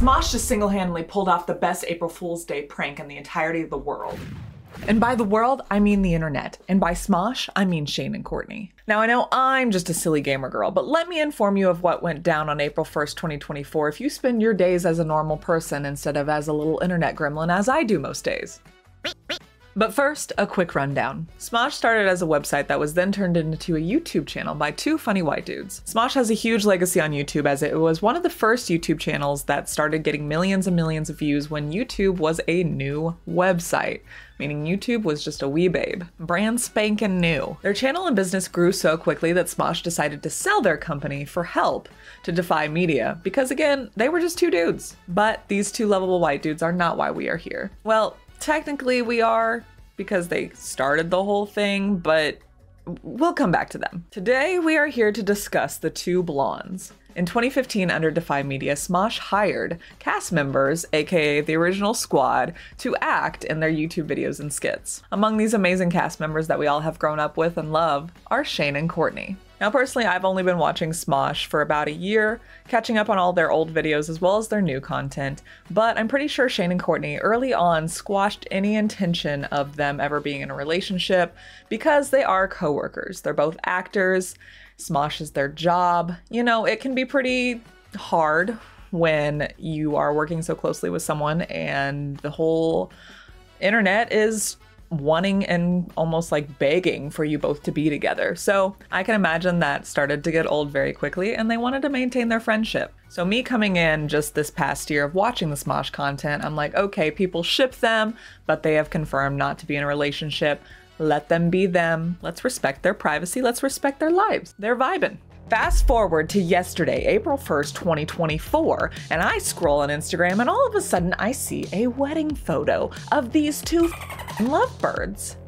Smosh just single-handedly pulled off the best April Fool's Day prank in the entirety of the world. And by the world, I mean the internet. And by Smosh, I mean Shayne and Courtney. Now I know I'm just a silly gamer girl, but let me inform you of what went down on April 1st, 2024 if you spend your days as a normal person instead of as a little internet gremlin as I do most days. But first, a quick rundown. Smosh started as a website that was then turned into a YouTube channel by two funny white dudes. Smosh has a huge legacy on YouTube as it was one of the first YouTube channels that started getting millions and millions of views when YouTube was a new website, meaning YouTube was just a wee babe, brand spanking new. Their channel and business grew so quickly that Smosh decided to sell their company for help to Defy Media because again, they were just two dudes. But these two lovable white dudes are not why we are here. Well, technically we are, because they started the whole thing, but we'll come back to them. Today we are here to discuss the two blondes. In 2015, under Defy Media, Smosh hired cast members, aka the original squad, to act in their YouTube videos and skits. Among these amazing cast members that we all have grown up with and love are Shayne and Courtney. Now personally, I've only been watching Smosh for about a year, catching up on all their old videos as well as their new content, but I'm pretty sure Shayne and Courtney early on squashed any intention of them ever being in a relationship because they are co-workers. They're both actors, Smosh is their job. You know, it can be pretty hard when you are working so closely with someone and the whole internet is wanting and almost like begging for you both to be together. So I can imagine that started to get old very quickly and they wanted to maintain their friendship. So me coming in just this past year of watching the Smosh content, I'm like, okay, people ship them, but they have confirmed not to be in a relationship. Let them be them. Let's respect their privacy. Let's respect their lives. They're vibing. Fast forward to yesterday, April 1st, 2024, and I scroll on Instagram and all of a sudden I see a wedding photo of these two lovebirds.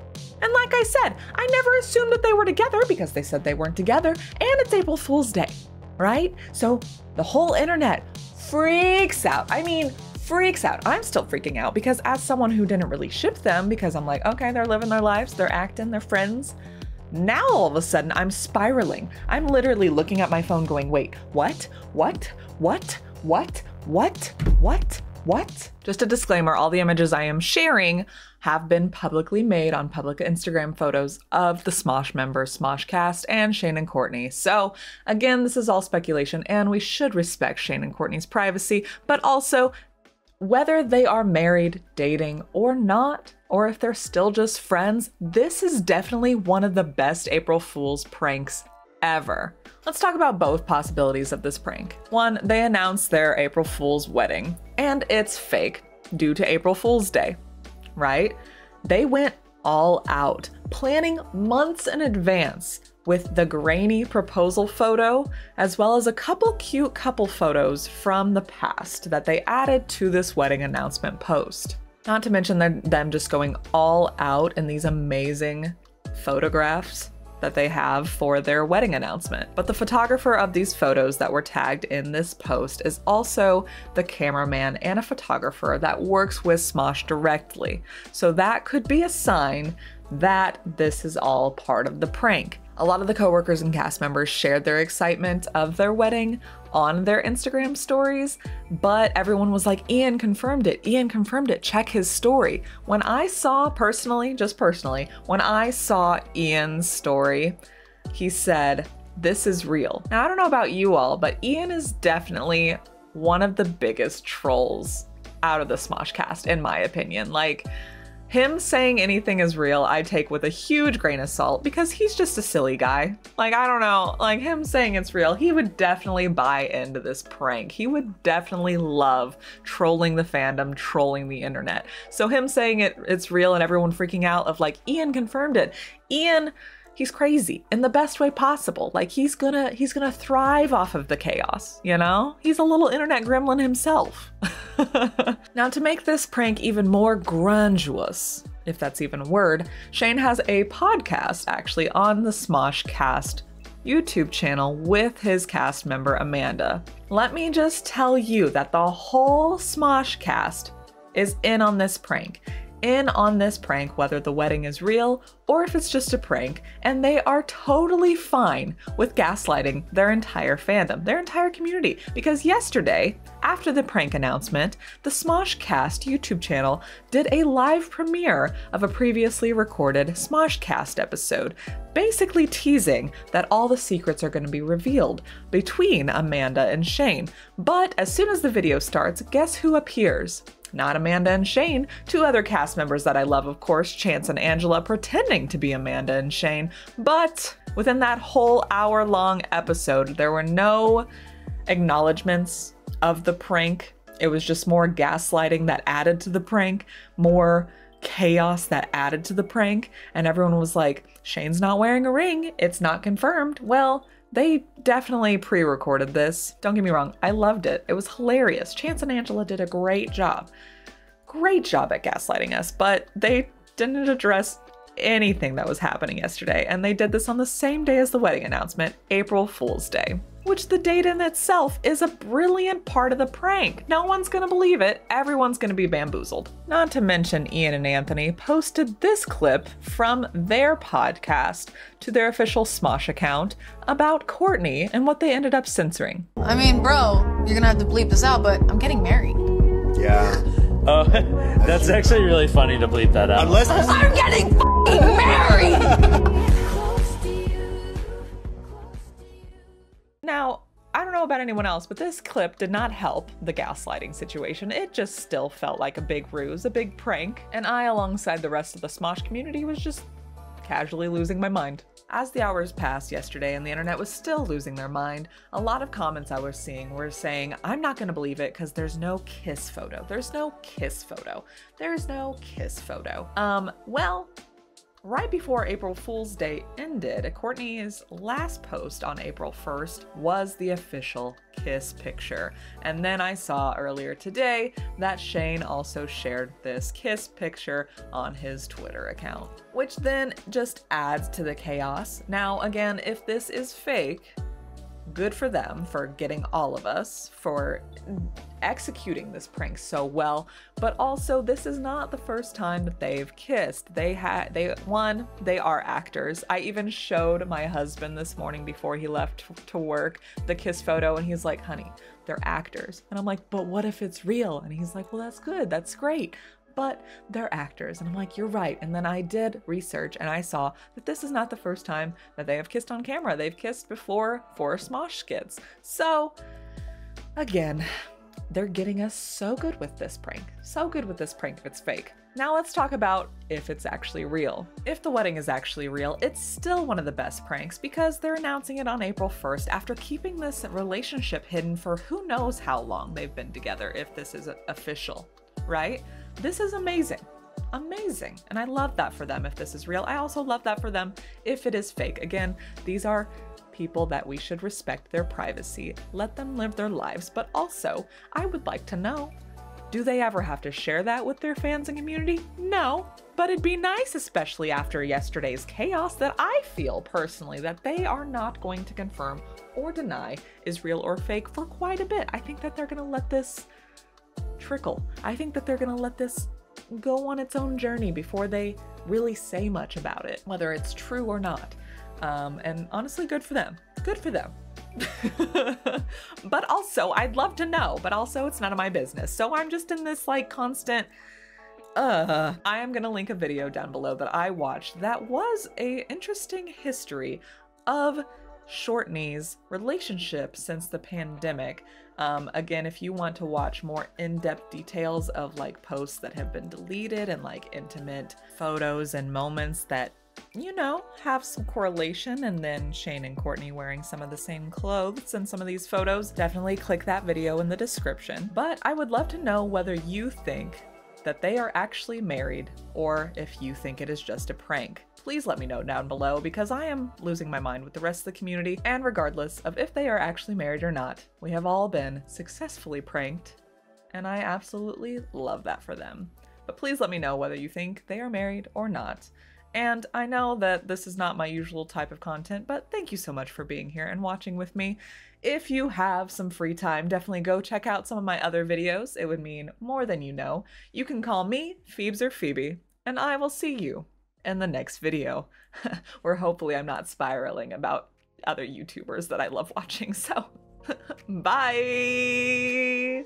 And like I said, I never assumed that they were together because they said they weren't together and it's April Fool's Day, right? So the whole internet freaks out. I mean, freaks out. I'm still freaking out because as someone who didn't really ship them because I'm like, okay, they're living their lives, they're acting, they're friends. Now all of a sudden I'm spiraling. I'm literally looking at my phone going, wait, what? Just a disclaimer, all the images I am sharing have been publicly made on public Instagram photos of the Smosh members, Smoshcast, and Shayne and Courtney. So again, this is all speculation and we should respect Shayne and Courtney's privacy, but also whether they are married, dating, or not, or if they're still just friends, this is definitely one of the best April Fool's pranks ever. Let's talk about both possibilities of this prank. One, they announced their April Fool's wedding, and it's fake due to April Fool's Day, right? They went all out, planning months in advance with the grainy proposal photo, as well as a couple cute couple photos from the past that they added to this wedding announcement post. Not to mention them just going all out in these amazing photographs that they have for their wedding announcement. But the photographer of these photos that were tagged in this post is also the cameraman and a photographer that works with Smosh directly. So that could be a sign that this is all part of the prank. A lot of the coworkers and cast members shared their excitement of their wedding on their Instagram stories, but everyone was like, Ian confirmed it, check his story. When I saw personally, when I saw Ian's story, he said, this is real. Now, I don't know about you all, but Ian is definitely one of the biggest trolls out of the Smosh cast, in my opinion. Like, him saying anything is real, I take with a huge grain of salt because he's just a silly guy. Like, I don't know, like him saying it's real, he would definitely buy into this prank. He would definitely love trolling the fandom, trolling the internet. So him saying it's real and everyone freaking out of like, Ian confirmed it. Ian, he's crazy in the best way possible. Like he's gonna thrive off of the chaos, you know? He's a little internet gremlin himself. Now to make this prank even more grungeous, if that's even a word, Shayne has a podcast actually on the Smoshcast YouTube channel with his cast member Amanda. Let me just tell you that the whole Smoshcast is in on this prank. in on this prank, whether the wedding is real or if it's just a prank, and they are totally fine with gaslighting their entire fandom, their entire community. Because yesterday, after the prank announcement, the Smosh Cast YouTube channel did a live premiere of a previously recorded Smosh Cast episode, basically teasing that all the secrets are going to be revealed between Amanda and Shayne. But as soon as the video starts, guess who appears? Not Amanda and Shayne, two other cast members that I love, of course, Chance and Angela, pretending to be Amanda and Shayne. But within that whole hour-long episode, there were no acknowledgements of the prank. It was just more gaslighting that added to the prank, more chaos that added to the prank, and everyone was like, Shayne's not wearing a ring, it's not confirmed. Well, they definitely pre-recorded this. Don't get me wrong, I loved it. It was hilarious. Chance and Angela did a great job. Great job at gaslighting us, but they didn't address anything that was happening yesterday, and they did this on the same day as the wedding announcement, April Fool's Day, which the date in itself is a brilliant part of the prank. No one's gonna believe it. Everyone's gonna be bamboozled. Not to mention Ian and Anthony posted this clip from their podcast to their official Smosh account about Courtney and what they ended up censoring. I mean, bro, you're gonna have to bleep this out, but I'm getting married. Yeah. Oh, that's actually really funny to bleep that out. Unless I'm getting f***ing married! Now, I don't know about anyone else, but this clip did not help the gaslighting situation. It just still felt like a big ruse, a big prank, and I, alongside the rest of the Smosh community, was just casually losing my mind. As the hours passed yesterday and the internet was still losing their mind, a lot of comments I was seeing were saying, I'm not gonna believe it because there's no kiss photo. There's no kiss photo. There's no kiss photo. Well, right before April Fool's Day ended, Courtney's last post on April 1st was the official kiss picture. And then I saw earlier today that Shayne also shared this kiss picture on his Twitter account, which then just adds to the chaos. Now, again, if this is fake, good for them for getting all of us, for executing this prank so well, but also this is not the first time that they've kissed. They are actors. I even showed my husband this morning before he left to work the kiss photo, and he's like, honey, they're actors. And I'm like, but what if it's real? And he's like, well, that's good, that's great, but they're actors. And I'm like, you're right. And then I did research and I saw that this is not the first time that they have kissed on camera. They've kissed before for Smosh skits. So again, they're getting us so good with this prank. So good with this prank if it's fake. Now let's talk about if it's actually real. If the wedding is actually real, it's still one of the best pranks because they're announcing it on April 1st after keeping this relationship hidden for who knows how long they've been together if this is official, right? This is amazing. Amazing. And I love that for them if this is real. I also love that for them if it is fake. Again, these are people that we should respect their privacy, let them live their lives, but also I would like to know, do they ever have to share that with their fans and community? No, but it'd be nice, especially after yesterday's chaos, that I feel personally that they are not going to confirm or deny is real or fake for quite a bit. I think that they're gonna let this trickle. I think that they're gonna let this go on its own journey before they really say much about it, whether it's true or not. And honestly, good for them. Good for them. But also, I'd love to know, but also it's none of my business. So I'm just in this like constant, I am gonna link a video down below that I watched that was a interesting history of Shourtney's relationship since the pandemic. Again, if you want to watch more in-depth details of like posts that have been deleted and like intimate photos and moments that, you know, have some correlation, and then Shayne and Courtney wearing some of the same clothes in some of these photos, definitely click that video in the description. But I would love to know whether you think that they are actually married or if you think it is just a prank. Please let me know down below because I am losing my mind with the rest of the community, and regardless of if they are actually married or not, we have all been successfully pranked, and I absolutely love that for them. But please let me know whether you think they are married or not. And I know that this is not my usual type of content, but thank you so much for being here and watching with me. If you have some free time, definitely go check out some of my other videos. It would mean more than you know. You can call me phoebzorphoebe, and I will see you in the next video, where hopefully I'm not spiraling about other YouTubers that I love watching. So, bye!